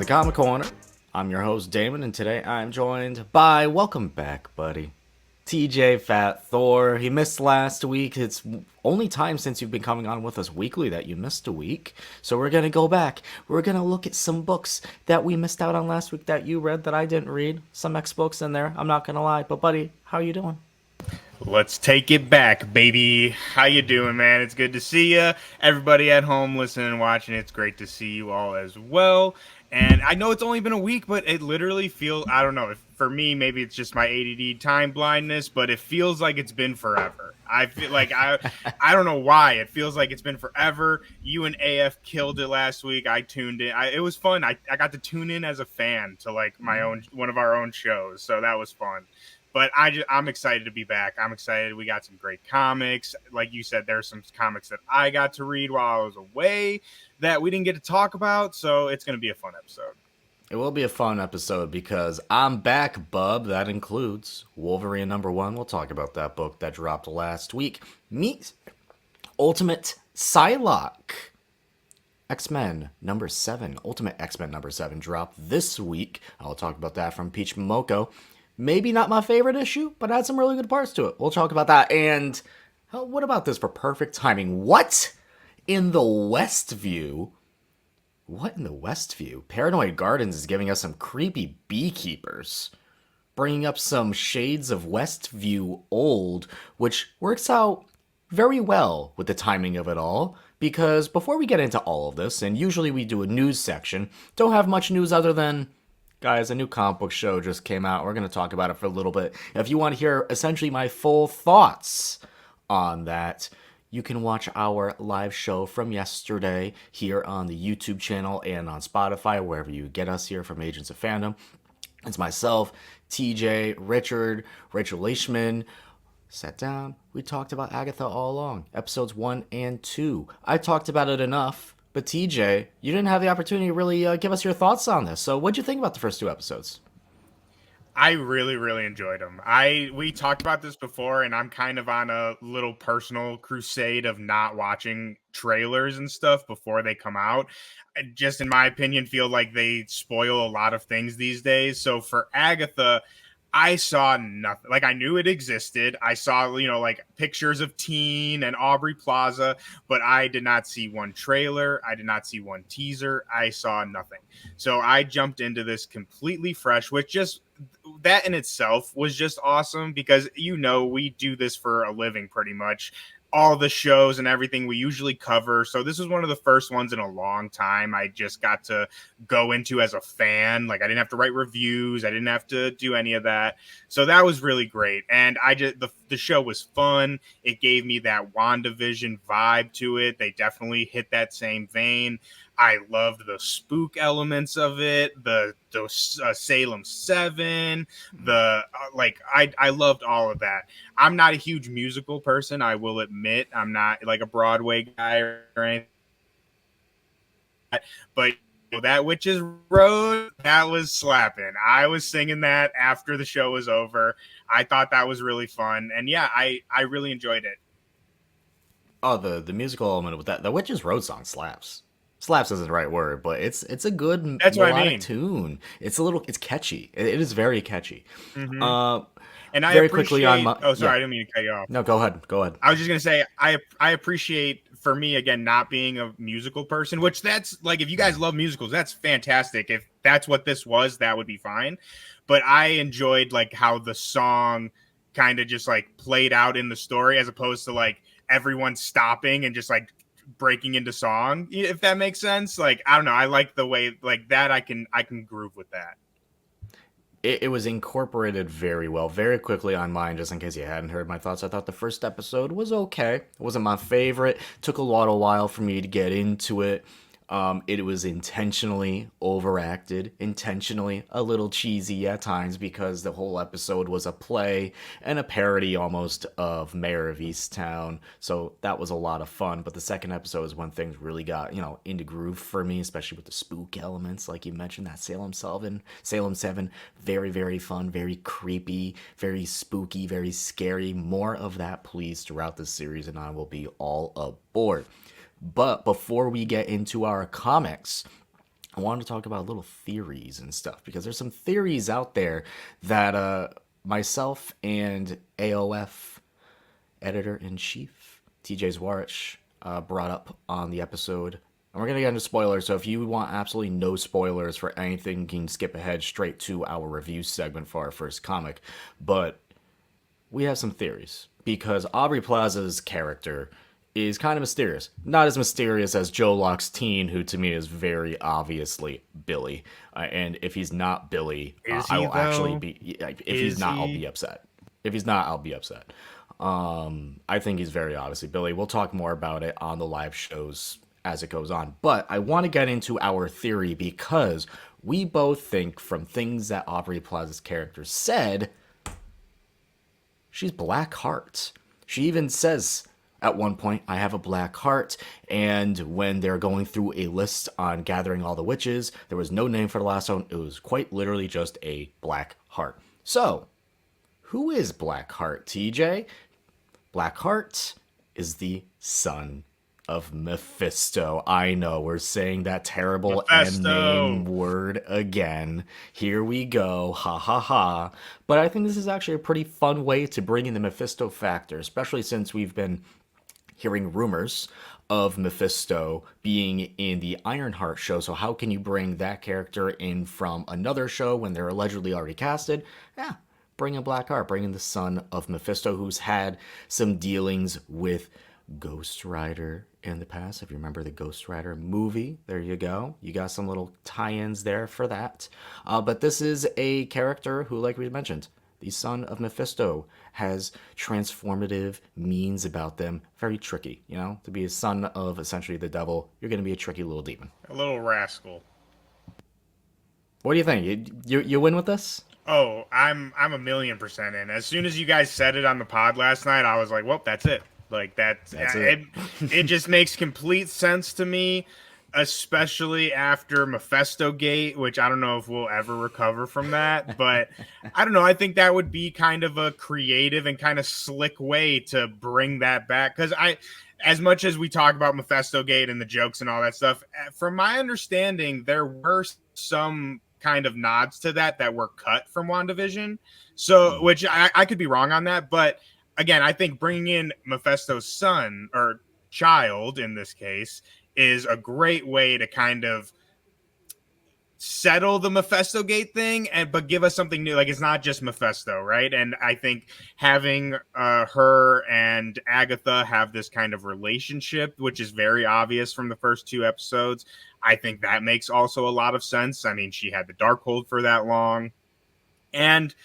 Comic Corner. I'm your host, Damon, and today I'm joined by, welcome back, buddy, TJ Fat Thor. He missed last week. It's only time since you've been coming on with us weekly that you missed a week. So we're going to go back. We're going to look at some books that we missed out on last week that you read that I didn't read. Some X books in there, I'm not going to lie. But, buddy, how you doing? Let's take it back, baby. How you doing, man? It's good to see you. Everybody at home listening and watching, it's great to see you all as well. And I know it's only been a week, but it literally feels, I don't know, if for me, maybe it's just my ADD time blindness, but it feels like it's been forever. I feel like I don't know why. It feels like it's been forever. You and AF killed it last week. I tuned in. It was fun. I got to tune in as a fan to like my own, one of our own shows. So that was fun. But I'm excited to be back. I'm excited. We got some great comics. Like you said, there's some comics that I got to read while I was away that we didn't get to talk about. So it's going to be a fun episode. It will be a fun episode because I'm back, bub. That includes Wolverine #1. We'll talk about that book that dropped last week. Meet Ultimate Psylocke. X-Men #7. Ultimate X-Men #7 dropped this week. I'll talk about that from Peach Momoko. Maybe not my favorite issue, but had some really good parts to it. We'll talk about that. And what about this for perfect timing? What in the Westview? What in the Westview? Paranoid Gardens is giving us some creepy beekeepers, bringing up some shades of Westview old, which works out very well with the timing of it all. Because before we get into all of this, and usually we do a news section, don't have much news other than, guys, a new comic book show just came out. We're going to talk about it for a little bit. If you want to hear essentially my full thoughts on that, you can watch our live show from yesterday here on the YouTube channel and on Spotify, wherever you get us here from Agents of Fandom. It's myself, TJ, Richard, Rachel Leishman. Sat down. We talked about Agatha All Along, episodes 1 and 2. I talked about it enough. But TJ, you didn't have the opportunity to really give us your thoughts on this. So what'd you think about the first 2 episodes? I really, really enjoyed them. We talked about this before, and I'm kind of on a little personal crusade of not watching trailers and stuff before they come out. I just, in my opinion, feel like they spoil a lot of things these days. So for Agatha, I saw nothing. Like, I knew it existed. I saw, like pictures of Teen and Aubrey Plaza, but I did not see one trailer. I did not see one teaser. I saw nothing. So I jumped into this completely fresh, which just, that in itself was just awesome because, we do this for a living pretty much. All the shows and everything we usually cover. So this was one of the first ones in a long time I just got to go into as a fan. Like, I didn't have to write reviews. I didn't have to do any of that. So that was really great. And the show was fun. It gave me that WandaVision vibe to it. They definitely hit that same vein. I loved the spook elements of it, the Salem 7, I loved all of that. I'm not a huge musical person, I will admit. I'm not like a Broadway guy or anything. But that Witch's Road, that was slapping. I was singing that after the show was over. I thought that was really fun. And yeah, I really enjoyed it. Oh, the musical element with that. The Witch's Road song slaps. Slaps isn't the right word, but it's a good That's what I melodic mean. tune. It's catchy. It is very catchy. Mm-hmm. Uh, And I very appreciate. quickly on my. Oh, sorry, Yeah. I didn't mean to cut you off. No, go ahead. Go ahead. I was just gonna say I appreciate, for me, again, not being a musical person, which that's like, if you guys love musicals, that's fantastic. If that's what this was, that would be fine. But I enjoyed like how the song kind of just like played out in the story as opposed to like everyone stopping and just like breaking into song, if that makes sense. Like, I don't know, I like the way like that. I can groove with that. It was incorporated very well, very quickly on mine, just in case you hadn't heard my thoughts. I thought the first episode was okay. It wasn't my favorite. Took a while for me to get into it. It was intentionally overacted, intentionally a little cheesy at times because the whole episode was a play and a parody almost of Mayor of Easttown. So that was a lot of fun. But the second episode is when things really got, into groove for me, especially with the spook elements, like you mentioned, that Salem 7, very, very fun, very creepy, very spooky, very scary. More of that, please, throughout the series, and I will be all aboard. But before we get into our comics, I wanted to talk about little theories and stuff because there's some theories out there that myself and AOF editor in chief TJ Zwarich brought up on the episode. And we're going to get into spoilers, so if you want absolutely no spoilers for anything, you can skip ahead straight to our review segment for our first comic. But we have some theories because Aubrey Plaza's character is kind of mysterious. Not as mysterious as Joe Locke's teen, who to me is very obviously Billy. And if he's not Billy, I will actually be. If he's not, I'll be upset. If he's not, I'll be upset. I think he's very obviously Billy. We'll talk more about it on the live shows as it goes on. But I want to get into our theory because we both think from things that Aubrey Plaza's character said, she's Blackheart. She even says at one point, I have a black heart. And when they're going through a list on gathering all the witches, there was no name for the last one. It was quite literally just a black heart. So, who is Blackheart, TJ? Blackheart is the son of Mephisto. I know, we're saying that terrible M-name word again. Here we go. Ha ha ha. But I think this is actually a pretty fun way to bring in the Mephisto factor, especially since we've been hearing rumors of Mephisto being in the Ironheart show. So how can you bring that character in from another show when they're allegedly already casted? Yeah, bring in Blackheart, bring in the son of Mephisto, who's had some dealings with Ghost Rider in the past. If you remember the Ghost Rider movie, there you go. You got some little tie-ins there for that. But this is a character who, like we mentioned, the son of Mephisto has transformative means about them. Very tricky, you know? To be a son of essentially the devil, you're going to be a tricky little demon. A little rascal. What do you think? You win with this? Oh, I'm 1,000,000% in. As soon as you guys said it on the pod last night, I was like, well, that's it. Like that's it. It just makes complete sense to me, especially after Mephisto Gate, which I don't know if we'll ever recover from that, but I don't know. I think that would be kind of a creative and kind of slick way to bring that back. Because as much as we talk about Mephisto Gate and the jokes and all that stuff, from my understanding, there were some kind of nods to that were cut from WandaVision. So, which I could be wrong on that, but again, I think bringing in Mephisto's son or child in this case is a great way to kind of settle the Mephisto Gate thing, but give us something new. Like, it's not just Mephisto, right? And I think having her and Agatha have this kind of relationship, which is very obvious from the first 2 episodes, I think that makes also a lot of sense. I mean, she had the Darkhold for that long. And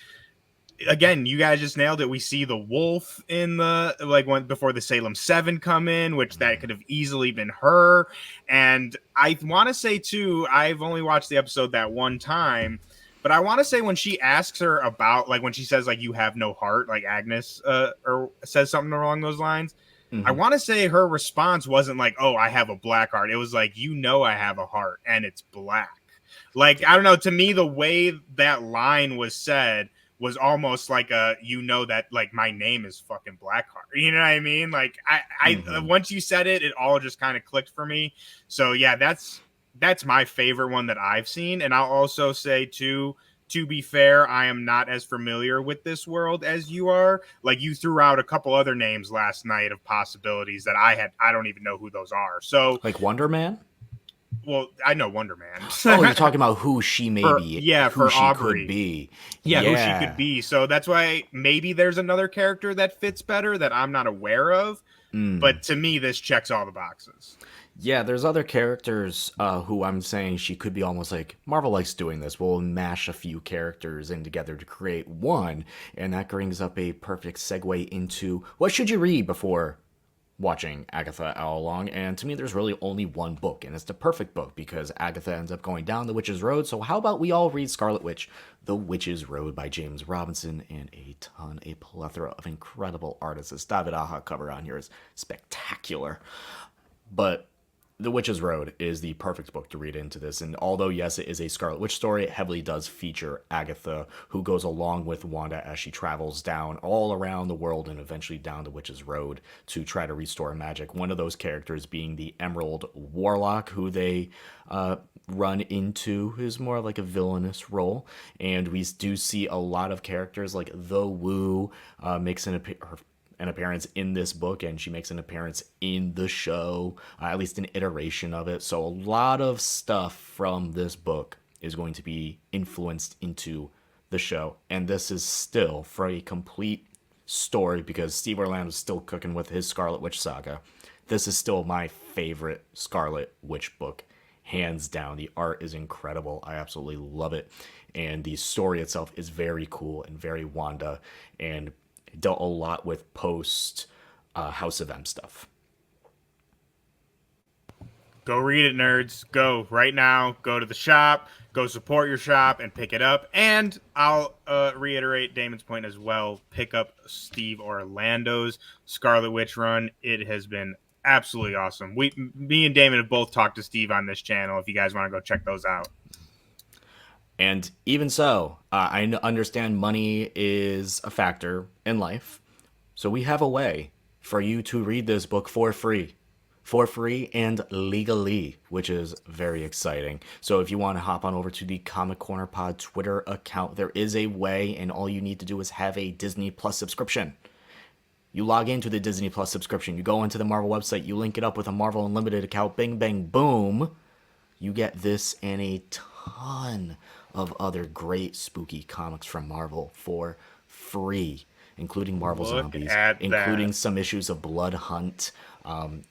again, you guys just nailed it. We see the wolf in the before the Salem 7 come in, which that could have easily been her. And I want to say too, I've only watched the episode that one time, but I want to say when she asks her about, like, when she says like you have no heart, like Agnes or says something along those lines. Mm-hmm. I want to say her response wasn't like, oh, I have a black heart. It was like, you know, I have a heart and it's black. Like, I don't know. To me, the way that line was said was almost like that like my name is fucking Blackheart. You know what I mean? Like I once you said it, it all just kind of clicked for me. So yeah, that's my favorite one that I've seen. And I'll also say too, to be fair, I am not as familiar with this world as you are. Like, you threw out a couple other names last night of possibilities that I don't even know who those are. So like Wonder Man? Well, I know Wonder Man. Oh, you're talking about who she may be. Yeah, who for she Aubrey. Could be. Yeah, who she could be. So that's why maybe there's another character that fits better that I'm not aware of. But to me, this checks all the boxes. Yeah, there's other characters who I'm saying she could be almost like Marvel likes doing this. We'll mash a few characters in together to create one. And that brings up a perfect segue into what should you read before watching Agatha All Along. And to me, there's really only one book, and it's the perfect book because Agatha ends up going down the Witch's Road. So how about we all read Scarlet Witch, The Witch's Road by James Robinson, and a plethora of incredible artists. This David Aja cover on here is spectacular. But The Witch's Road is the perfect book to read into this. And although, yes, it is a Scarlet Witch story, it heavily does feature Agatha, who goes along with Wanda as she travels down all around the world and eventually down the Witch's Road to try to restore magic. One of those characters being the Emerald Warlock, who they run into, is more like a villainous role. And we do see a lot of characters like the Wu makes an appearance in this book, and she makes an appearance in the show, at least an iteration of it. So a lot of stuff from this book is going to be influenced into the show, and this is still for a complete story because Steve Orlando's still cooking with his Scarlet Witch saga. This is still my favorite Scarlet Witch book, hands down. The art is incredible. I absolutely love it, and the story itself is very cool and very Wanda, and dealt a lot with post House of M stuff. Go read it, nerds. Go right now. Go to the shop. Go support your shop and pick it up. And I'll reiterate Damon's point as well. Pick up Steve Orlando's Scarlet Witch run. It has been absolutely awesome. Me and Damon have both talked to Steve on this channel. If you guys want to go check those out. And even so, I understand money is a factor in life. So we have a way for you to read this book for free and legally, which is very exciting. So if you want to hop on over to the Comic Corner Pod Twitter account, there is a way, and all you need to do is have a Disney Plus subscription. You log into the Disney Plus subscription, you go into the Marvel website, you link it up with a Marvel Unlimited account, bing, bang, boom. You get this and a ton of other great spooky comics from Marvel for free, including Marvel Zombies, including some issues of Blood Hunt.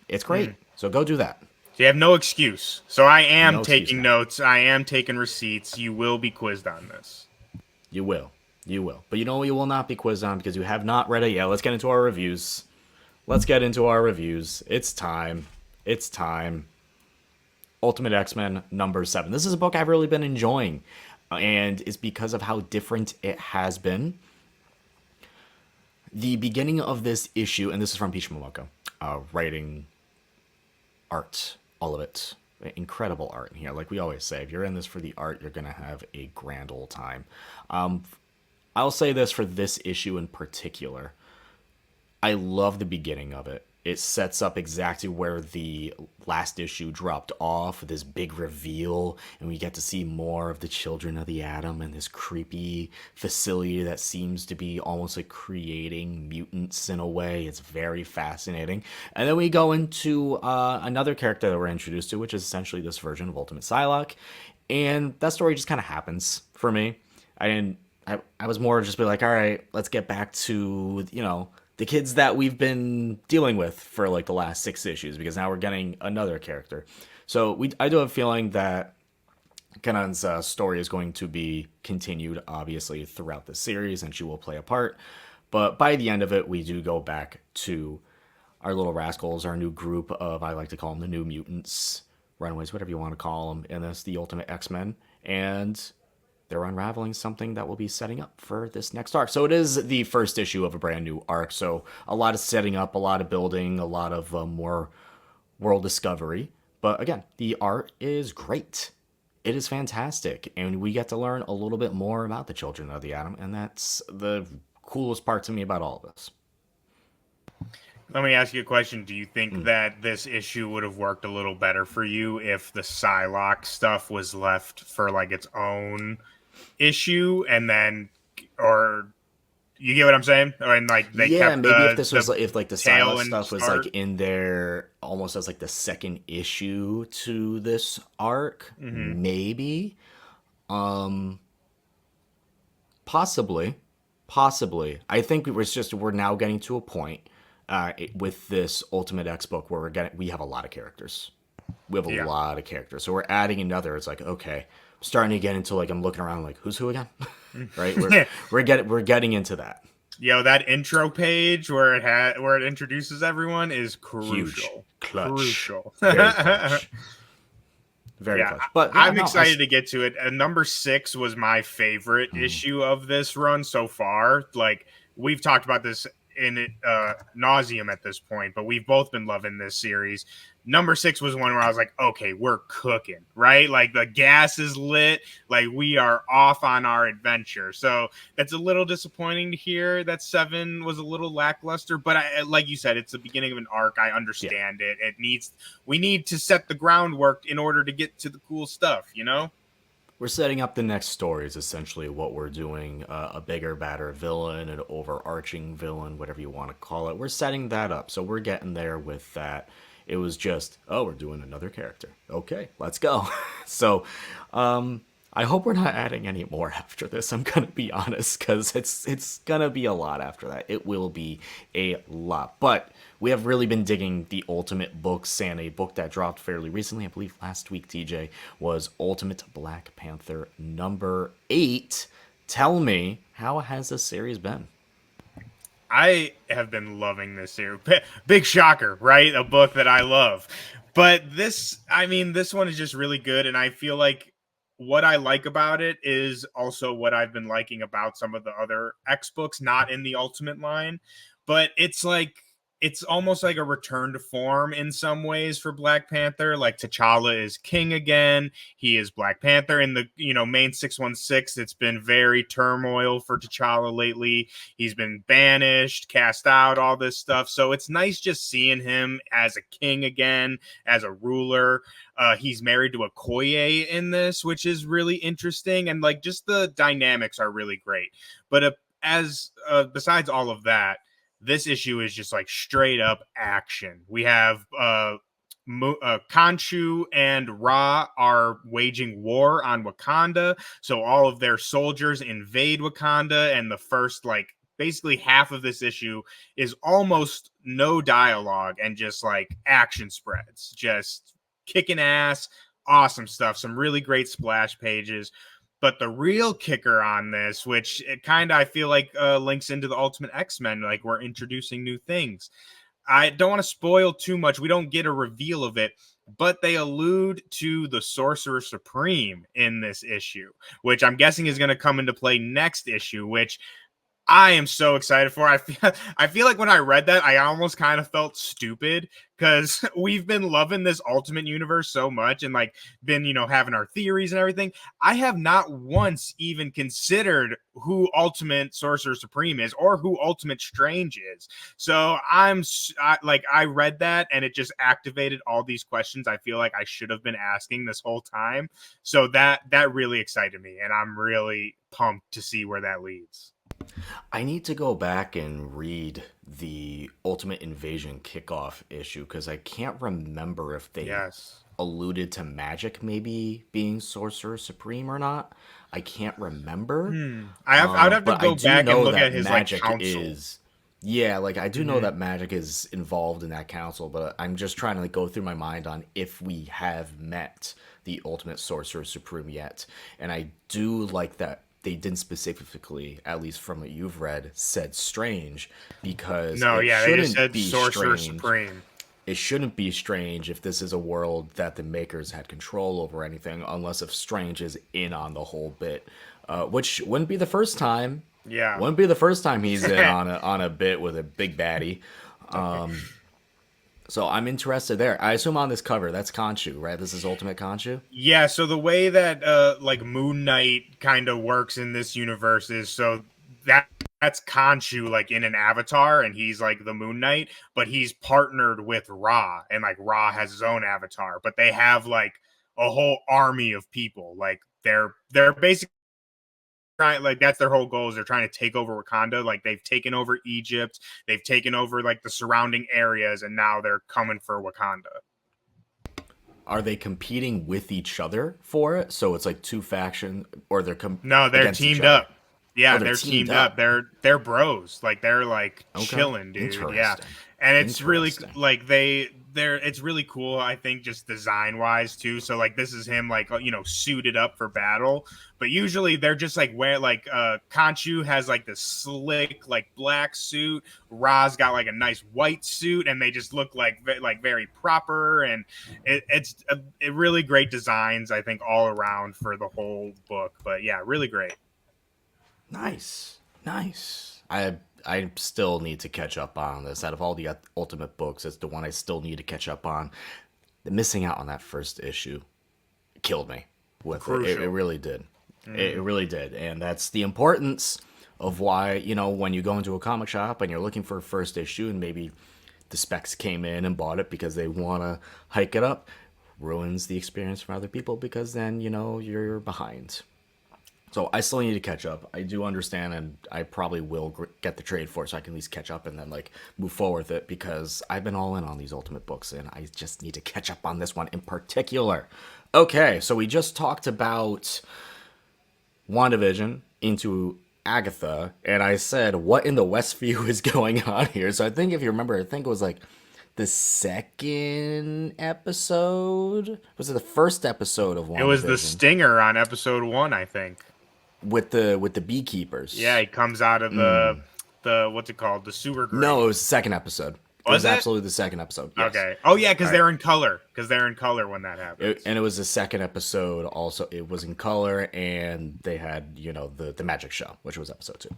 It's great. So go do that. So you have no excuse. So I am taking notes. I am taking receipts. You will be quizzed on this. You will. You will. But you know what you will not be quizzed on because you have not read it yet. Let's get into our reviews. It's time. Ultimate X-Men number 7. This is a book I've really been enjoying, and it's because of how different it has been. The beginning of this issue, and this is from Peach Momoko, writing, art, all of it. Incredible art in here. Like we always say, if you're in this for the art, you're going to have a grand old time. I'll say this for this issue in particular. I love the beginning of it. It sets up exactly where the last issue dropped off, this big reveal, and we get to see more of the Children of the Atom and this creepy facility that seems to be almost like creating mutants in a way. It's very fascinating. And then we go into another character that we're introduced to, which is essentially this version of Ultimate Psylocke, and that story just kind of happens for me. I was more just be like, all right, let's get back to, the kids that we've been dealing with for like the last 6 issues, because now we're getting another character. So I do have a feeling that Kanan's story is going to be continued, obviously, throughout the series, and she will play a part. But by the end of it, we do go back to our little rascals, our new group of, I like to call them the New Mutants, Runaways, whatever you want to call them, in this, the Ultimate X-Men. And they're unraveling something that will be setting up for this next arc. So it is the first issue of a brand new arc. So a lot of setting up, a lot of building, a lot of more world discovery. But again, the art is great. It is fantastic. And we get to learn a little bit more about the Children of the Atom. And that's the coolest part to me about all of this. Let me ask you a question. Do you think that this issue would have worked a little better for you if the Psylocke stuff was left for like its own issue, and then, or you get what I'm saying? And like they kept maybe if this was if like the Psylocke stuff was like in there almost as like the second issue to this arc, maybe, possibly. I think we're now getting to a point with this Ultimate X book where we have a lot of characters. So we're adding another. It's like, okay, I'm starting to get into like, I'm looking around like, who's who again? Right? We're getting into that. Yo, that intro page where it introduces everyone is crucial. Huge. Clutch. Crucial. Very clutch. Very clutch. But I'm excited to get to it. Number 6 was my favorite issue of this run so far. Like, we've talked about this in nauseum at this point, but we've both been loving this series. Number 6 was one where I was like, okay, we're cooking, right? Like the gas is lit, like we are off on our adventure. So that's a little disappointing to hear that 7 was a little lackluster, but like you said, it's the beginning of an arc. I understand it. We need to set the groundwork in order to get to the cool stuff, you know? We're setting up the next story is essentially what we're doing. A bigger, badder villain, an overarching villain, whatever you want to call it. We're setting that up. So we're getting there with that. It was just, oh, we're doing another character. Okay, let's go. So I hope we're not adding any more after this. I'm gonna be honest, because it's gonna be a lot after that. It will be a lot. But we have really been digging the Ultimate books, and a book that dropped fairly recently, I believe last week, TJ, was Ultimate Black Panther number 8. Tell me, how has this series been? I have been loving this series. Big shocker, right? A book that I love. But this one is just really good. And I feel like what I like about it is also what I've been liking about some of the other X books, not in the Ultimate line. But it's almost like a return to form in some ways for Black Panther. Like T'Challa is king again. He is Black Panther in the main 616. It's been very turmoil for T'Challa lately. He's been banished, cast out, all this stuff. So it's nice just seeing him as a king again, as a ruler. He's married to a Koye in this, which is really interesting, and like just the dynamics are really great. But besides all of that, this issue is just like straight up action. We have Khonshu and Ra are waging war on Wakanda. So all of their soldiers invade Wakanda, and the first basically half of this issue is almost no dialogue and just like action spreads, just kicking ass, awesome stuff. Some really great splash pages. But the real kicker on this, which it kind of I feel like links into the Ultimate X-Men, like we're introducing new things. I don't want to spoil too much. We don't get a reveal of it, but they allude to the Sorcerer Supreme in this issue, which I'm guessing is going to come into play next issue, which I am so excited for. I feel like when I read that, I almost kind of felt stupid because we've been loving this Ultimate universe so much and like been, having our theories and everything. I have not once even considered who Ultimate Sorcerer Supreme is or who Ultimate Strange is. So I read that and it just activated all these questions I feel like I should have been asking this whole time. So that really excited me, and I'm really pumped to see where that leads. I need to go back and read the Ultimate Invasion kickoff issue because I can't remember if they Yes. alluded to magic maybe being Sorcerer Supreme or not. I can't remember. I'd have to But I go do back and know look that at his like magic council. is. Yeah, like I do know that magic is involved in that council, but I'm just trying to like go through my mind on if we have met the Ultimate Sorcerer Supreme yet. And I do like that they didn't specifically, at least from what you've read, said strange because No, it yeah, they just shouldn't said be Sorcerer strange. Supreme. It shouldn't be strange if this is a world that the makers had control over anything, unless if Strange is in on the whole bit, which wouldn't be the first time. Yeah. Wouldn't be the first time he's in on a bit with a big baddie. So I'm interested there. I assume on this cover that's Khonshu, right? This is Ultimate Khonshu. Yeah, so the way that like Moon Knight kind of works in this universe is so that's Khonshu like in an avatar, and he's like the Moon Knight, but he's partnered with Ra, and like Ra has his own avatar, but they have like a whole army of people. Like they're basically trying, like that's their whole goal is they're trying to take over Wakanda. Like they've taken over Egypt, they've taken over like the surrounding areas, and now they're coming for Wakanda. Are they competing with each other for it? So it's like two faction, or they're No, they're against each teamed other. up. Oh, Yeah, they're they're teamed teamed up. up. They're bros. Like they're like Okay, chilling, dude. Yeah. interesting. And it's really Interesting. like they're it's really cool, I think, just design wise too. So like this is him like suited up for battle. But usually they're just like wear like Khonshu has like this slick like black suit. Ra's got like a nice white suit, and they just look like very proper, and it really great designs, I think, all around for the whole book. But yeah, really great. Nice, nice. I I still need to catch up on this. Out of all the Ultimate books, it's the one I still need to catch up on. The missing out on that first issue killed me with it. It really did. It really did. And that's the importance of why, you know, when you go into a comic shop and you're looking for a first issue and maybe the specs came in and bought it because they want to hike it up, ruins the experience for other people because then, you know, you're behind. So I still need to catch up. I do understand, and I probably will get the trade for it so I can at least catch up and then like move forward with it because I've been all in on these Ultimate books and I just need to catch up on this one in particular. Okay, so we just talked about WandaVision into Agatha, and I said, what in the Westview is going on here? So I think if you remember, I think it was like the second episode. Was it the first episode of WandaVision? It was the stinger on episode 1, I think. With the beekeepers. Yeah, he comes out of the what's it called? The sewer grate. No, it was the second episode. It was it? absolutely the second episode. Yes. Okay. Oh yeah, because they're in color. Because they're in color when that happens. And it was the second episode. Also, it was in color, and they had, you know, the magic show, which was episode 2.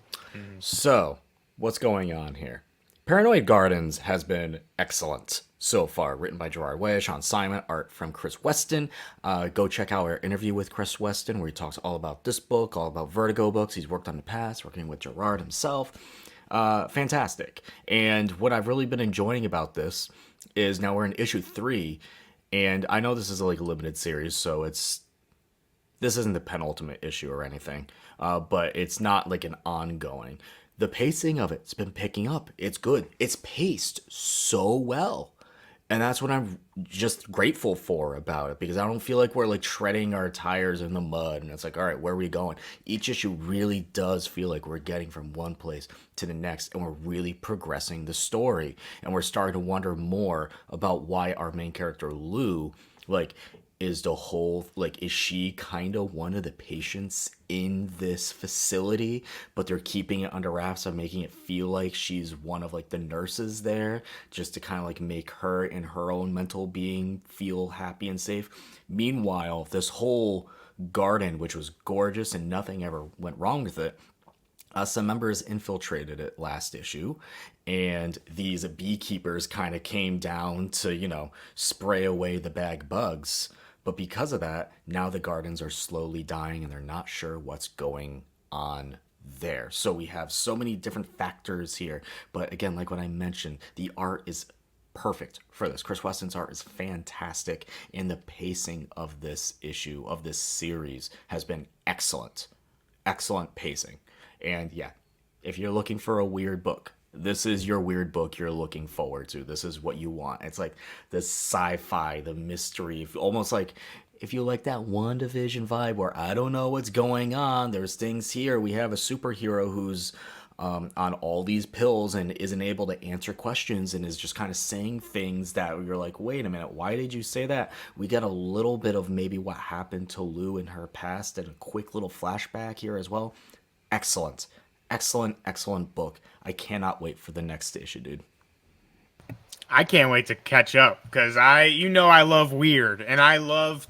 So, what's going on here? Paranoid Gardens has been excellent so far. Written by Gerard Way, Sean Simon, art from Chris Weston. Go check out our interview with Chris Weston, where he talks all about this book, all about Vertigo books he's worked on in the past, working with Gerard himself. Fantastic. And what I've really been enjoying about this is now we're in issue 3, and I know this is like a limited series, so this isn't the penultimate issue or anything, but it's not like an ongoing. The pacing of it's been picking up. It's good. It's paced so well. And that's what I'm just grateful for about it, because I don't feel like we're like treading our tires in the mud and it's like, all right, where are we going? Each issue really does feel like we're getting from one place to the next, and we're really progressing the story, and we're starting to wonder more about why our main character Lou, like, is she kind of one of the patients in this facility, but they're keeping it under wraps and making it feel like she's one of like the nurses there, just to kind of like make her and her own mental being feel happy and safe. Meanwhile, this whole garden, which was gorgeous and nothing ever went wrong with it, some members infiltrated it last issue, and these beekeepers kind of came down to, you know, spray away the bag bugs. But because of that, now the gardens are slowly dying and they're not sure what's going on there. So we have so many different factors here. But again, like what I mentioned, the art is perfect for this. Chris Weston's art is fantastic, and the pacing of this issue, of this series, has been excellent. Excellent pacing. And yeah, if you're looking for a weird book, this is your weird book you're looking forward to. This is what you want. It's like the sci-fi, the mystery, almost like if you like that WandaVision vibe where I don't know what's going on. There's things here. We have a superhero who's on all these pills and isn't able to answer questions and is just kind of saying things that you're like, wait a minute, why did you say that? We get a little bit of maybe what happened to Lou in her past and a quick little flashback here as well. Excellent. Excellent book. I cannot wait for the next issue, dude. I can't wait to catch up because I love weird, and I love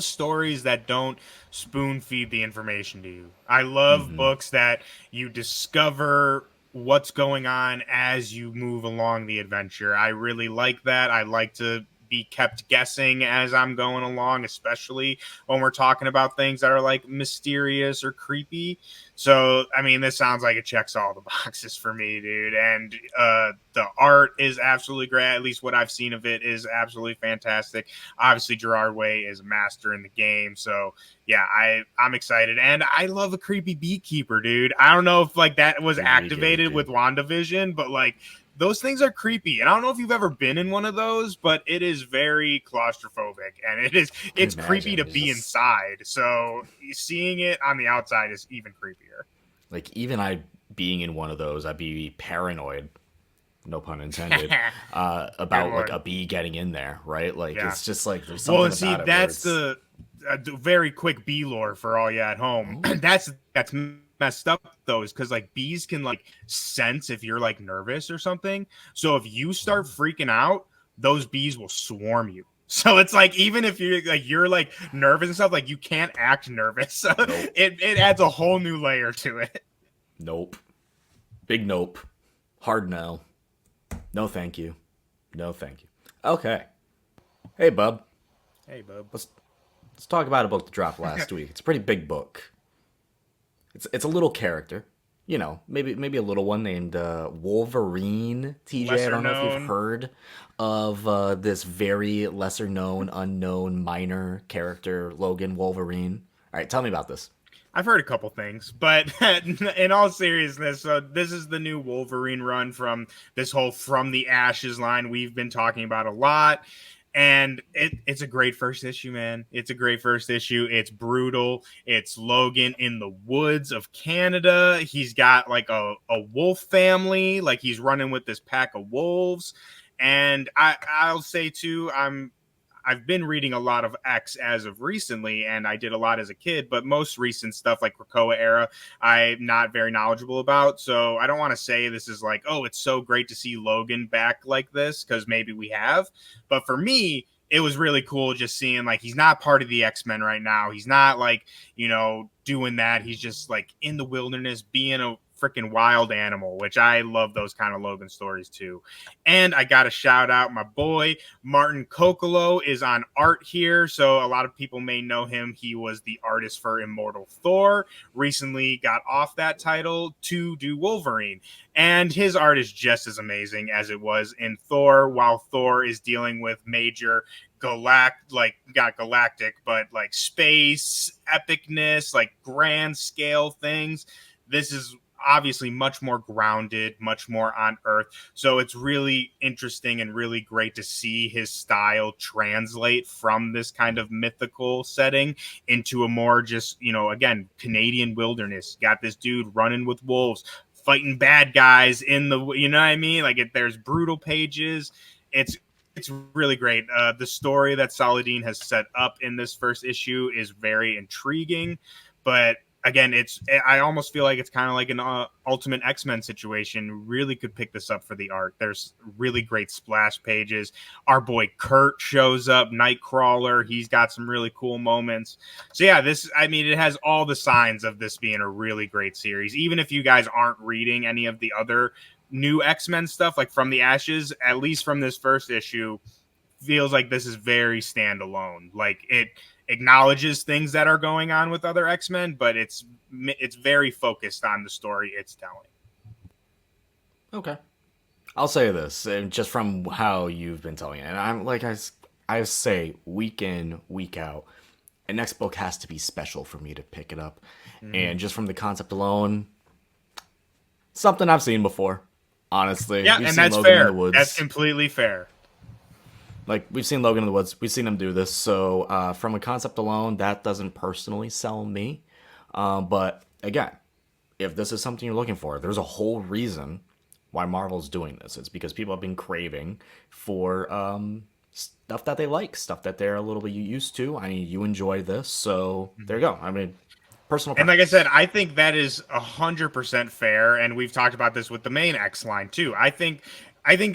stories that don't spoon feed the information to you. I love books that you discover what's going on as you move along the adventure. I really like that. I like to be kept guessing as I'm going along, especially when we're talking about things that are like mysterious or creepy. So, I mean, this sounds like it checks all the boxes for me, dude. And the art is absolutely great. At least what I've seen of it is absolutely fantastic. Obviously, Gerard Way is a master in the game. So, yeah, I'm excited. And I love a creepy beekeeper, dude. I don't know if like that was activated with WandaVision, but like, those things are creepy. And I don't know if you've ever been in one of those, but it is very claustrophobic, and it's creepy to be inside. So seeing it on the outside is even creepier. Like, even I being in one of those, I'd be paranoid, no pun intended, about like a bee getting in there, right? Like, it's just like there's something about it. That's the very quick bee lore for all you at home. That's messed up though, is because like bees can like sense if you're like nervous or something. So if you start freaking out, those bees will swarm you. So it's like, even if you're like nervous and stuff, like you can't act nervous. So it adds a whole new layer to it. Nope. Big nope. Hard no. No thank you. No thank you. Okay. Hey, bub. Hey, bub. Let's talk about a book that dropped last week. It's a pretty big book. It's a little character. You know, maybe a little one named Wolverine. TJ, I Lesser don't know if you've known. heard of this very lesser known, unknown, minor character, Logan Wolverine. All right, tell me about this. I've heard a couple things, but in all seriousness, so this is the new Wolverine run from this whole From the Ashes line we've been talking about a lot. And it's a great first issue, man. It's a great first issue. It's brutal. It's Logan in the woods of Canada. He's got like a wolf family. Like he's running with this pack of wolves. And I'll say too, I've been reading a lot of X as of recently, and I did a lot as a kid, but most recent stuff like Krakoa era, I'm not very knowledgeable about. So I don't want to say this is like, oh, it's so great to see Logan back like this, because maybe we have. But for me, it was really cool just seeing like he's not part of the X-Men right now. He's not like, doing that. He's just like in the wilderness being a freaking wild animal, which I love those kind of Logan stories too. And I got to shout out my boy Martin Kokolo is on art here. So a lot of people may know him. He was the artist for Immortal Thor, recently got off that title to do Wolverine. And his art is just as amazing as it was in Thor, while Thor is dealing with major galactic, but like space epicness, like grand scale things. This is obviously much more grounded, much more on earth. So it's really interesting and really great to see his style translate from this kind of mythical setting into a more just, again, Canadian wilderness. Got this dude running with wolves, fighting bad guys in the, you know what I mean? Like there's brutal pages. It's really great. The story that Saladin has set up in this first issue is very intriguing, but again, I almost feel like it's kind of like an Ultimate X-Men situation. Really could pick this up for the art. There's really great splash pages. Our boy Kurt shows up, Nightcrawler. He's got some really cool moments. So yeah, it has all the signs of this being a really great series. Even if you guys aren't reading any of the other new X-Men stuff, like From the Ashes, at least from this first issue, feels like this is very standalone. Like it acknowledges things that are going on with other X-Men, but it's very focused on the story it's telling. Okay. I'll say this, and just from how you've been telling it, and I'm like I say week in, week out, a next book has to be special for me to pick it up. And just from the concept alone, something I've seen before. Honestly, Yeah, we've and seen that's Logan in fair. the Woods. That's completely fair. Like we've seen Logan in the Woods, we've seen him do this. So from a concept alone, that doesn't personally sell me. But again, if this is something you're looking for, there's a whole reason why Marvel's doing this. It's because people have been craving for stuff that they like, stuff that they're a little bit used to. I mean, you enjoy this, so there you go. I mean, personal And like I preference. said, I think that is 100% fair. And we've talked about this with the main X line too. I think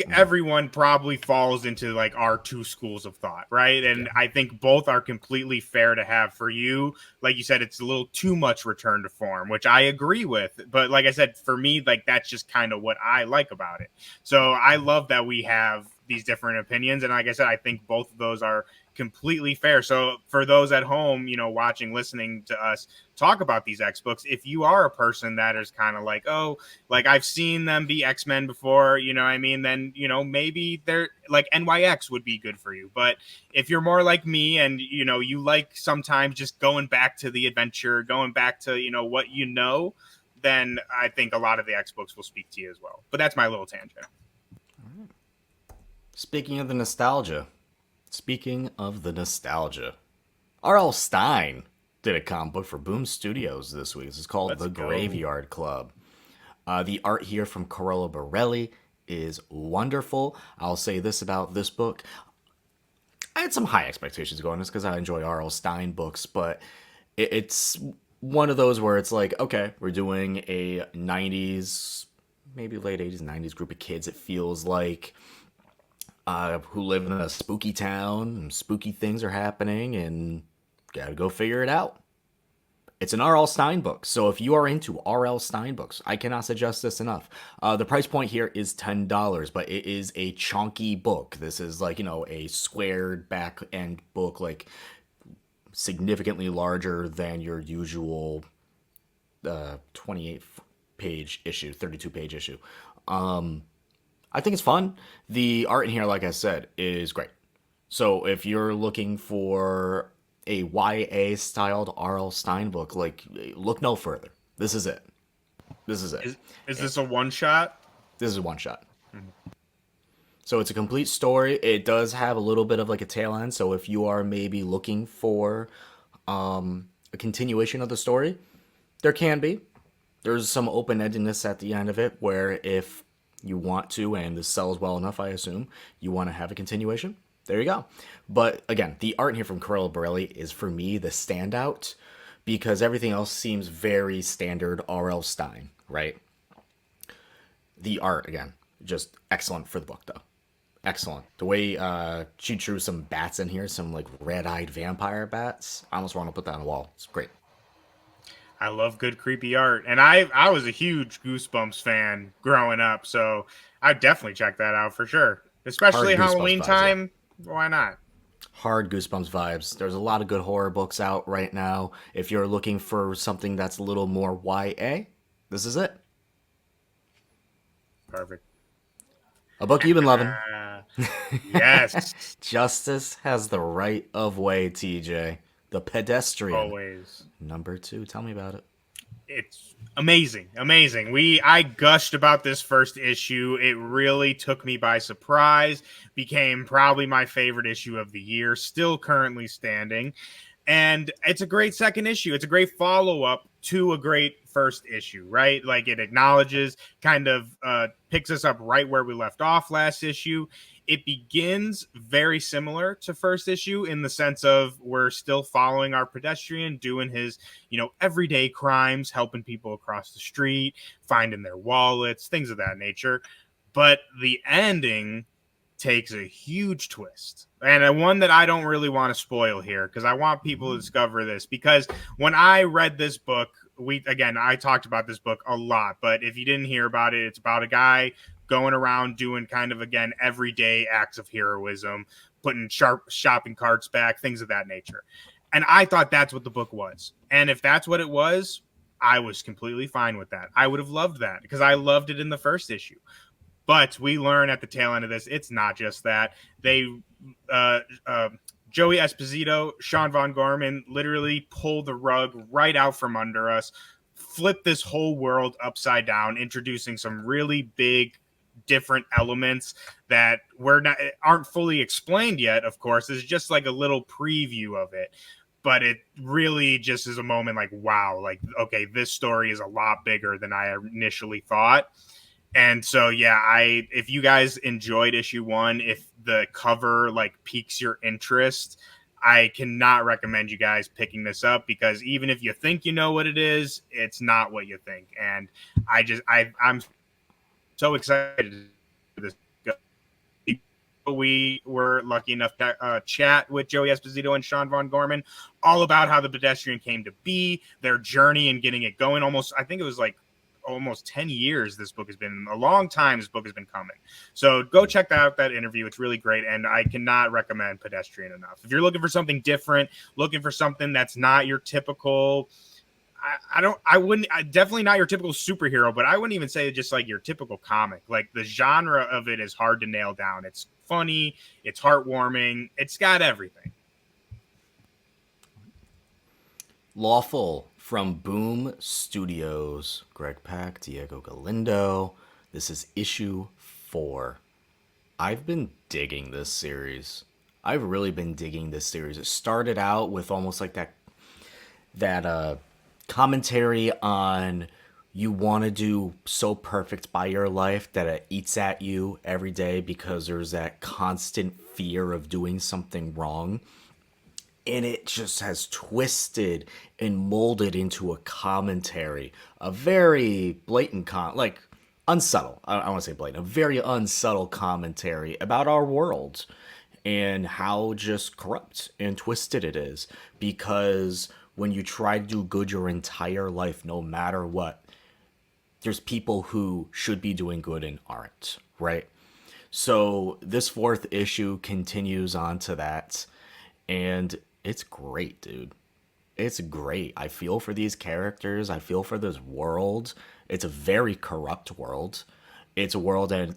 everyone probably falls into like our two schools of thought, right? And Yeah. I think both are completely fair to have. For you, like you said, it's a little too much return to form, which I agree with. But like I said, for me, like that's just kind of what I like about it. So I love that we have these different opinions. And like I said, I think both of those are completely fair. So for those at home, watching, listening to us talk about these X books, if you are a person that is kind of like, oh, like I've seen them be X-Men before, you know what I mean? Then, maybe they're like NYX would be good for you. But if you're more like me and, you like sometimes just going back to the adventure, going back to, what then I think a lot of the X books will speak to you as well. But that's my little tangent. Speaking of the nostalgia, R.L. Stein did a comic book for Boom Studios this week. This is called Let's The go. Graveyard Club. The art here from Corolla Borelli is wonderful. I'll say this about this book. I had some high expectations going this because I enjoy R.L. Stein books, but it's one of those where it's like, okay, we're doing a 90s, maybe late 80s, 90s group of kids. It feels like who live in a spooky town, and spooky things are happening, and gotta go figure it out. It's an R.L. Stein book. So if you are into R.L. Stein books, I cannot suggest this enough. The price point here is $10, but it is a chunky book. This is like, a squared back end book, like significantly larger than your usual 28 page issue, 32 page issue. I think it's fun. The art in here, like I said, is great. So if you're looking for a YA styled R.L. Stein book, like look no further. This is it. This is it. Is this a one shot? This is one shot. So it's a complete story. It does have a little bit of like a tail end. So if you are maybe looking for a continuation of the story, there can be. There's some open-endedness at the end of it where if you want to, and this sells well enough, I assume, you want to have a continuation, there you go. But again, the art here from Carlo Borelli is for me the standout because everything else seems very standard R.L. Stein, right? The art, again, just excellent for the book, though. Excellent. The way she drew some bats in here, some like red-eyed vampire bats. I almost want to put that on a wall. It's great. I love good creepy art, and I was a huge Goosebumps fan growing up, so I'd definitely check that out for sure. Especially Hard Goosebumps Halloween vibes, time. Yeah. Why not? Hard Goosebumps vibes. There's a lot of good horror books out right now. If you're looking for something that's a little more YA, this is it. Perfect. A book you've been loving. Yes. Justice Has the Right of Way, TJ. The Pedestrian. Always. Number 2. Tell me about it. It's amazing. I gushed about this first issue. It really took me by surprise. Became probably my favorite issue of the year. Still currently standing. And it's a great second issue. It's a great follow-up to a great first issue, right? Like it acknowledges, kind of picks us up right where we left off last issue. It begins very similar to first issue in the sense of we're still following our pedestrian, doing his, everyday crimes, helping people across the street, finding their wallets, things of that nature. But the ending takes a huge twist, and one that I don't really want to spoil here because I want people to discover this. Because when I read this book, I talked about this book a lot, but if you didn't hear about it, it's about a guy going around doing kind of, again, everyday acts of heroism, putting sharp shopping carts back, things of that nature. And I thought that's what the book was. And if that's what it was, I was completely fine with that. I would have loved that because I loved it in the first issue. But we learn at the tail end of this, it's not just that. Joey Esposito, Sean Von Gorman literally pull the rug right out from under us, flip this whole world upside down, introducing some really big, different elements that aren't fully explained yet. Of course, it's just like a little preview of it. But it really just is a moment like, wow, like, okay, this story is a lot bigger than I initially thought. And so, yeah, if you guys enjoyed issue 1, if the cover like piques your interest, I cannot recommend you guys picking this up because even if you think you know what it is, it's not what you think. And I'm so excited for this. We were lucky enough to chat with Joey Esposito and Sean Von Gorman all about how the Pedestrian came to be, their journey and getting it going. I think it was like almost 10 years this book has been a long time this book has been coming. So go check out that interview. It's really great, and I cannot recommend Pedestrian enough. If you're looking for something different, looking for something that's not your typical definitely not your typical superhero, but I wouldn't even say just like your typical comic. Like the genre of it is hard to nail down. It's funny, it's heartwarming, it's got everything. Lawful from Boom Studios. Greg Pak, Diego Galindo. This is issue 4. I've been digging this series. I've really been digging this series. It started out with almost like that commentary on you want to do so perfect by your life that it eats at you every day because there's that constant fear of doing something wrong. And it just has twisted and molded into a commentary, a very blatant, unsubtle. I want to say blatant, a very unsubtle commentary about our world and how just corrupt and twisted it is. Because when you try to do good your entire life, no matter what, there's people who should be doing good and aren't, right? So this fourth issue continues on to that, and it's great, dude. It's great. I feel for these characters. I feel for this world. It's a very corrupt world. It's a world that,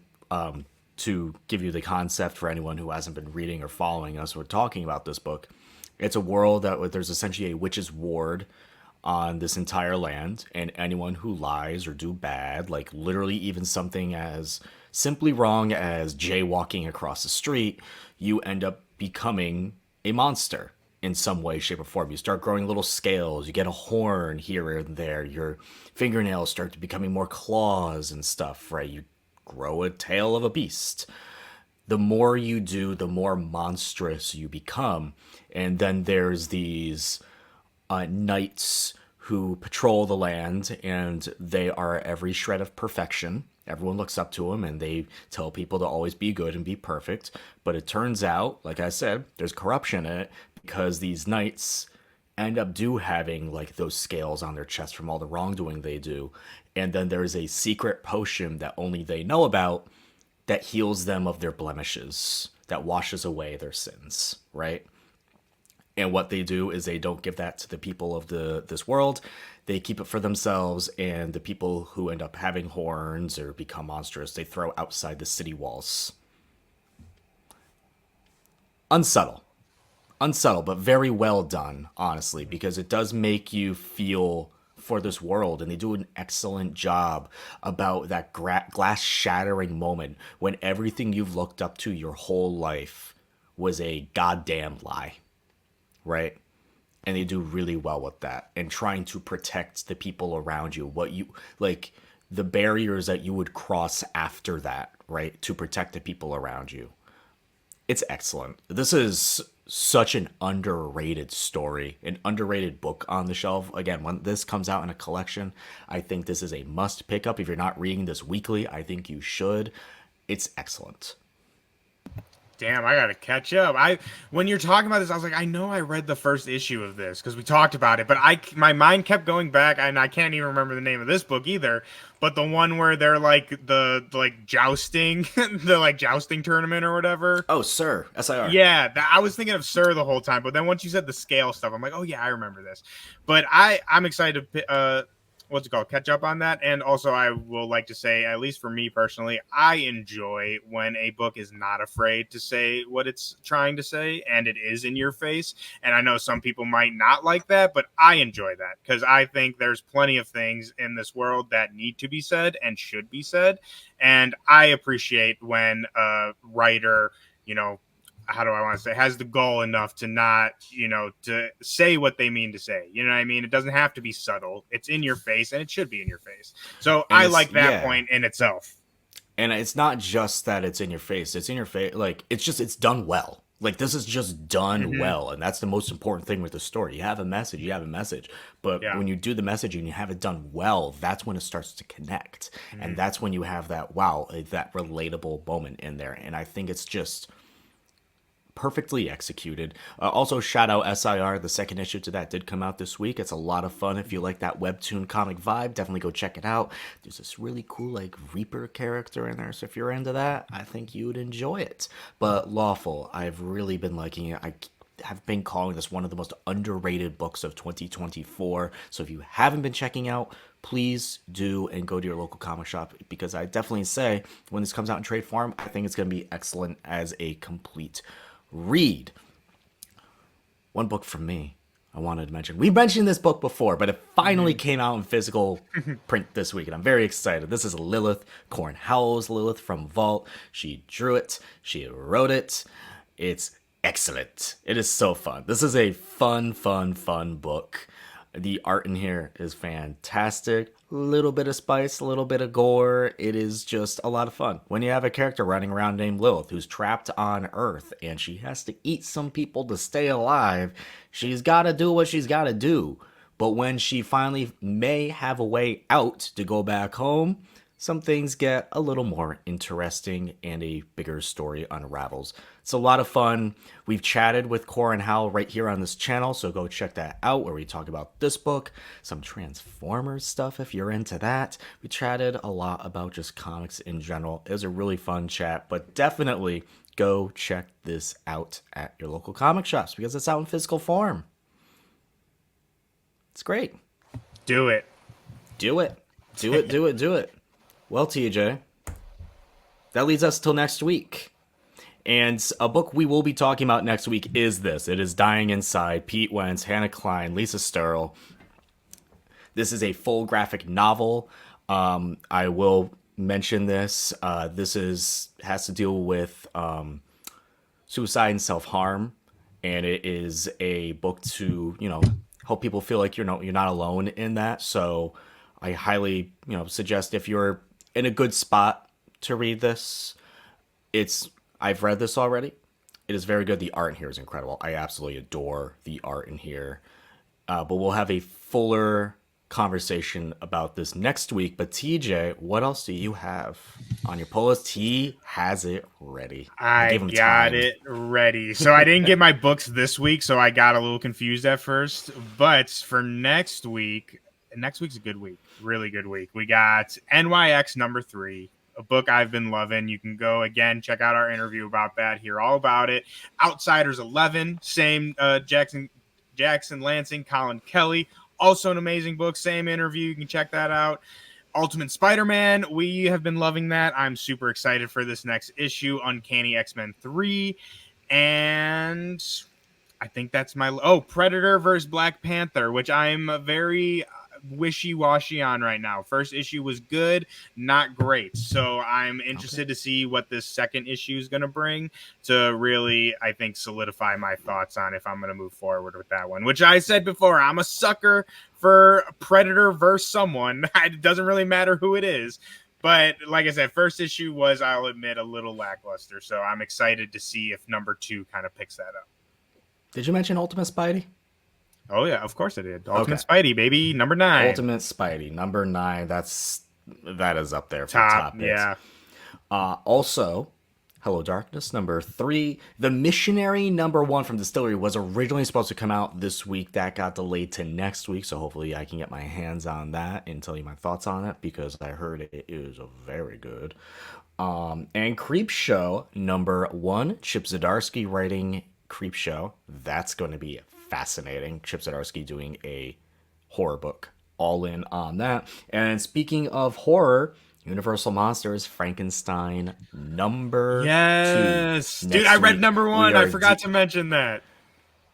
to give you the concept for anyone who hasn't been reading or following us or talking about this book, it's a world that there's essentially a witch's ward on this entire land, and anyone who lies or do bad, like literally even something as simply wrong as jaywalking across the street, you end up becoming a monster in some way, shape, or form. You start growing little scales, you get a horn here and there, your fingernails start to becoming more claws and stuff, right? You grow a tail of a beast. The more you do, the more monstrous you become. And then there's these knights who patrol the land, and they are every shred of perfection. Everyone looks up to them, and they tell people to always be good and be perfect. But it turns out, like I said, there's corruption in it, because these knights end up having like those scales on their chest from all the wrongdoing they do. And then there's a secret potion that only they know about that heals them of their blemishes, that washes away their sins, right? And what they do is they don't give that to the people of this world. They keep it for themselves, and the people who end up having horns or become monstrous, they throw outside the city walls. Unsubtle. Unsubtle, but very well done, honestly, because it does make you feel for this world, and they do an excellent job about that glass shattering moment when everything you've looked up to your whole life was a goddamn lie, right? And they do really well with that, and trying to protect the people around you, what you like, the barriers that you would cross after that, right, to protect the people around you. It's excellent. This is such an underrated story, an underrated book on the shelf. Again, when this comes out in a collection, I think this is a must pick up. If you're not reading this weekly, I think you should. It's excellent. Damn, I gotta catch up. When you're talking about this, I was like, I know I read the first issue of this because we talked about it, but my mind kept going back, and I can't even remember the name of this book either. But the one where they're like the jousting, the like jousting tournament or whatever. Oh, Sir, SIR. Yeah, I was thinking of Sir the whole time, but then once you said the scale stuff, I'm like, oh yeah, I remember this. But I'm excited to what's it called, catch up on that. And also, I will like to say, at least for me personally, I enjoy when a book is not afraid to say what it's trying to say, and it is in your face. And I know some people might not like that, but I enjoy that because I think there's plenty of things in this world that need to be said and should be said. And I appreciate when a writer, how do I want to say, has the goal enough to not, to say what they mean to say. You know what I mean? It doesn't have to be subtle. It's in your face, and it should be in your face. So I like that point in itself. And it's not just that it's in your face. It's in your face. Like, it's done well. Like, this is just done well. And that's the most important thing with the story. You have a message. But when you do the message and you have it done well, that's when it starts to connect. And that's when you have that, wow, that relatable moment in there. And I think it's just perfectly executed. Also, shout out SIR. The second issue to that did come out this week. It's a lot of fun. If you like that webtoon comic vibe, definitely go check it out. There's this really cool like Reaper character in there, so if you're into that, I think you would enjoy it. But Lawful, I've really been liking it. I have been calling this one of the most underrated books of 2024. So if you haven't been checking out, please do, and go to your local comic shop, because I definitely say when this comes out in trade form, I think it's going to be excellent as a complete read. One book from me I wanted to mention. We mentioned this book before, but it finally came out in physical print this week, and I'm very excited. This is Lilith, Corn Howell's Lilith from Vault. She drew it. She wrote it. It's excellent. It is so fun. This is a fun book. The art in here is fantastic. A little bit of spice, a little bit of gore. It is just a lot of fun. When you have a character running around named Lilith who's trapped on Earth and she has to eat some people to stay alive, she's got to do what she's got to do. But when she finally may have a way out to go back home, some things get a little more interesting and a bigger story unravels. It's a lot of fun. We've chatted with Core and Hal right here on this channel, so go check that out where we talk about this book, some Transformers stuff if you're into that. We chatted a lot about just comics in general. It was a really fun chat, but definitely go check this out at your local comic shops because it's out in physical form. It's great. Do it. Do it. Do it, do it, do it. Well, TJ, that leads us till next week. And a book we will be talking about next week is this. It is Dying Inside, Pete Wentz, Hannah Klein, Lisa Sterl. This is a full graphic novel. I will mention this. This has to deal with suicide and self-harm. And it is a book to, help people feel like you're not alone in that. So I highly, suggest if you're in a good spot to read this. I've read this already. It is very good. The art in here is incredible. I absolutely adore the art in here. But we'll have a fuller conversation about this next week. But TJ, what else do you have on your pull list? He has it ready. I got it ready. So I didn't get my books this week, so I got a little confused at first. But for next week's a good week. Really good week. We got NYX number 3, a book I've been loving. You can go again, check out our interview about that, hear all about it. Outsiders 11, same Jackson Lansing, Colin Kelly. Also an amazing book, same interview. You can check that out. Ultimate Spider-Man, we have been loving that. I'm super excited for this next issue. Uncanny X-Men 3. And I think that's Predator versus Black Panther, which I'm very wishy-washy on right now. First issue was good, not great. So I'm interested to see what this second issue is going to bring to really, I think, solidify my thoughts on if I'm going to move forward with that one, which I said before, I'm a sucker for Predator versus someone. It doesn't really matter who it is. But like I said, first issue was, I'll admit, a little lackluster. So I'm excited to see if number 2 kind of picks that up. Did you mention Ultimate Spidey? Oh, yeah, of course I did. Ultimate Spidey, baby, number 9. Ultimate Spidey, number 9. That is up there for top hits. Yeah. Also, Hello Darkness, number 3. The Missionary, number 1 from Distillery was originally supposed to come out this week. That got delayed to next week, so hopefully I can get my hands on that and tell you my thoughts on it because I heard it is very good. And Creepshow, number 1. Chip Zdarsky writing Creepshow. That's going to be fascinating. Chip Zdarsky doing a horror book. All in on that. And speaking of horror, Universal Monsters Frankenstein number 2. Yes. Dude, I read number 1. I forgot to mention that.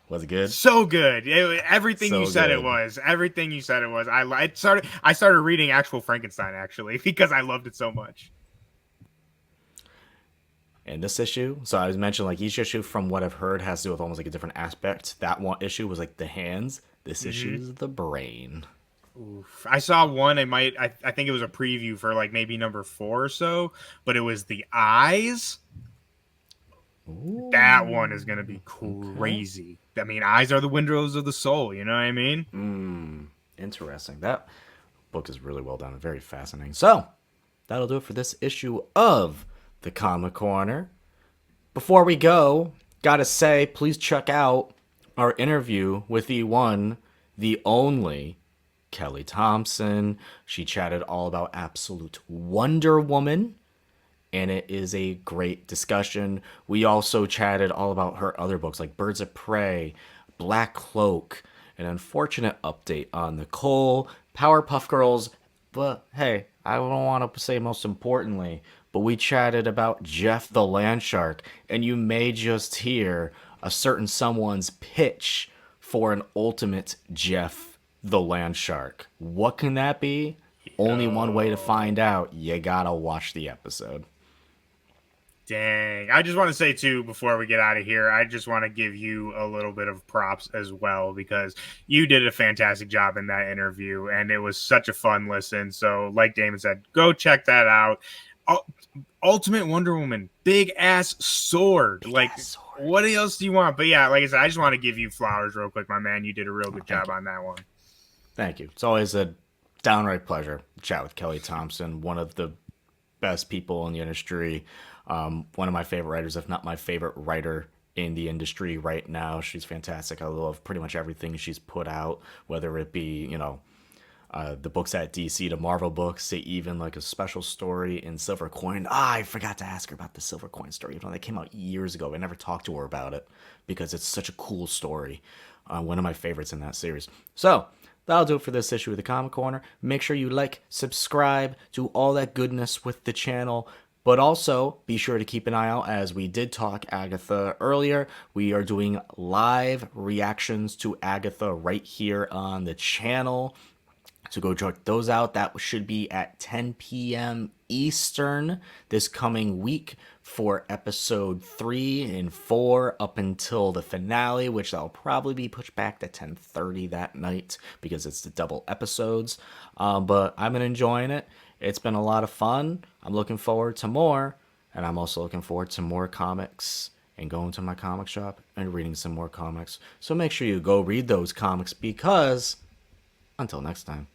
Was it good? So good. Everything you said it was. Everything you said it was. I started reading actual Frankenstein, actually, because I loved it so much. And this issue, so I was mentioning like each issue from what I've heard has to do with almost like a different aspect. That one issue was like the hands. This issue is the brain. Oof. I saw one. I think it was a preview for like maybe number 4 or so, but it was the eyes. Ooh, that one is going to be crazy. Okay. I mean, eyes are the windows of the soul. You know what I mean? Interesting. That book is really well done and very fascinating. So that'll do it for this issue of the Comic Corner. Before we go, gotta say, please check out our interview with the one, the only Kelly Thompson. She chatted all about Absolute Wonder Woman, and it is a great discussion. We also chatted all about her other books like Birds of Prey, Black Cloak, an unfortunate update on Nicole, Powerpuff Girls, but hey, I don't want to say most importantly, but we chatted about Jeff the Landshark, and you may just hear a certain someone's pitch for an ultimate Jeff the Landshark. What can that be? Only one way to find out. You gotta watch the episode. Dang. I just want to say, too, before we get out of here, I just want to give you a little bit of props as well, because you did a fantastic job in that interview, and it was such a fun listen. So, like Damon said, go check that out. Ultimate Wonder Woman, big ass sword. What else do you want? But yeah, like I said, I just want to give you flowers real quick, my man. You did a real good job on that one. Thank you. It's always a downright pleasure to chat with Kelly Thompson, one of the best people in the industry, one of my favorite writers, if not my favorite writer in the industry right now. She's fantastic. I love pretty much everything she's put out, whether it be, the books at DC, the Marvel books, to even like a special story in Silver Coin. I forgot to ask her about the Silver Coin story. That came out years ago. I never talked to her about it because it's such a cool story. One of my favorites in that series. So that'll do it for this issue of the Comic Corner. Make sure you like, subscribe, do all that goodness with the channel. But also, be sure to keep an eye out, as we did talk Agatha earlier. We are doing live reactions to Agatha right here on the channel. So go check those out. That should be at 10 p.m. Eastern this coming week for episode 3 and 4 up until the finale, which I'll probably be pushed back to 10:30 that night because it's the double episodes. But I've been enjoying it. It's been a lot of fun. I'm looking forward to more. And I'm also looking forward to more comics and going to my comic shop and reading some more comics. So make sure you go read those comics, because until next time.